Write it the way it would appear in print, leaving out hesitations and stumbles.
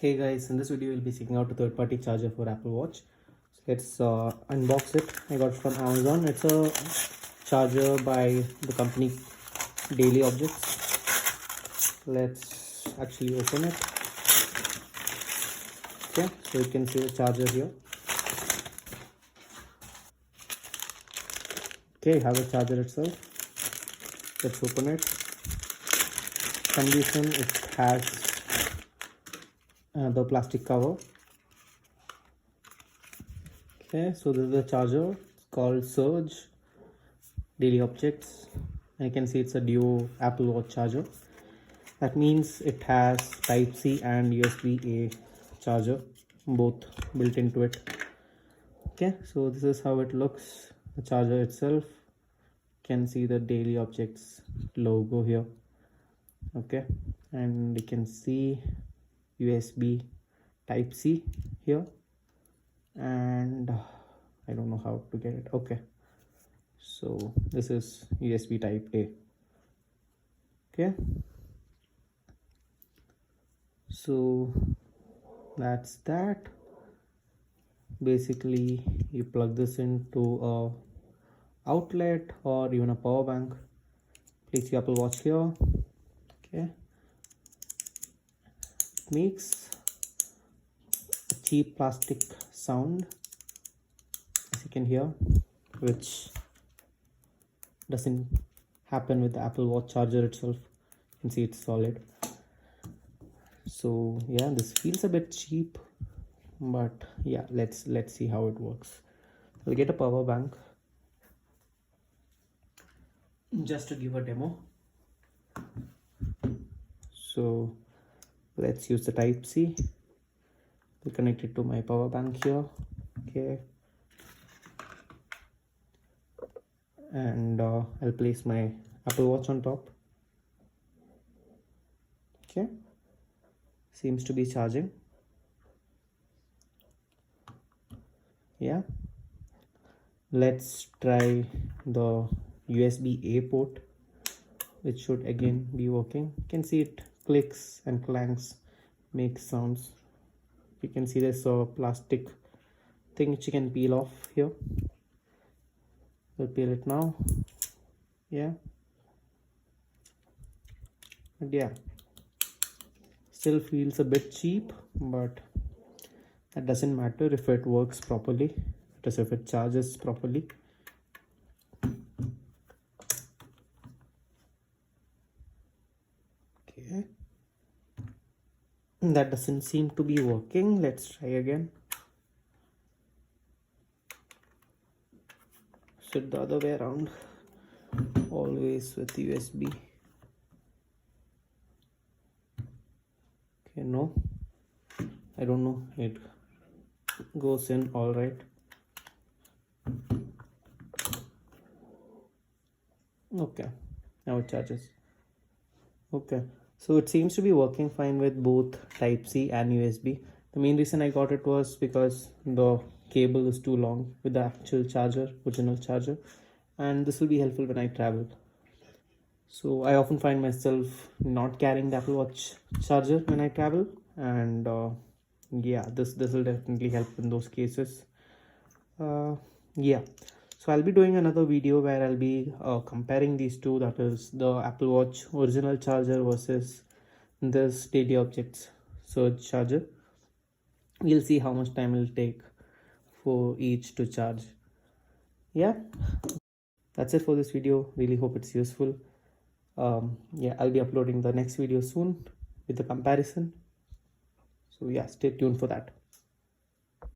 Hey guys, in this video we'll be checking out a third-party charger for Apple Watch. So let's unbox it. I got it from Amazon. It's a charger by the company DailyObjects. Let's actually open it. Okay, so you can see the charger here. Okay, have the charger itself. Let's open it. Condition, it has the plastic cover. Okay, so this is the charger. It's called Surge DuoPort. I can see it's a duo Apple Watch charger. That means it has Type-C and USB-A charger both built into it. Okay, so this is how it looks. The charger itself, you can see the DailyObjects logo here. Okay, and you can see USB Type-C here, and I don't know how to get it. Okay, so this is USB Type-A. Okay, so that's that. Basically you plug this into a outlet or even a power bank. Place your Apple Watch here. Okay, it makes a cheap plastic sound, as you can hear, which doesn't happen with the Apple Watch charger itself. You can see it's solid. So yeah, this feels a bit cheap, but yeah, let's see how it works. I'll get a power bank just to give a demo. So let's use the Type-C. I'll connect it to my power bank here. Okay, and I'll place my Apple Watch on top. Okay, seems to be charging. Yeah, let's try the USB-A port, which should again be working. You can see it clicks and clanks, makes sounds. You can see there's a plastic thing which you can peel off here. We'll peel it now. Yeah, and yeah, still feels a bit cheap, but that doesn't matter if it works properly, just if it charges properly. Okay, that doesn't seem to be working. Let's try again. Sit the other way around, always with USB. Okay, no, I don't know, it goes in all right. Okay, now it charges. Okay, so it seems to be working fine with both Type-C and USB. The main reason I got it was because the cable is too long with the actual charger, original charger, and this will be helpful when I travel. So I often find myself not carrying the Apple Watch charger when I travel, and yeah, this will definitely help in those cases. Yeah, so I'll be doing another video where I'll be comparing these two, that is the Apple Watch original charger versus this DailyObjects Surge charger. We'll see how much time it'll take for each to charge. Yeah, that's it for this video. Really hope it's useful. Yeah, I'll be uploading the next video soon with the comparison. So yeah, stay tuned for that.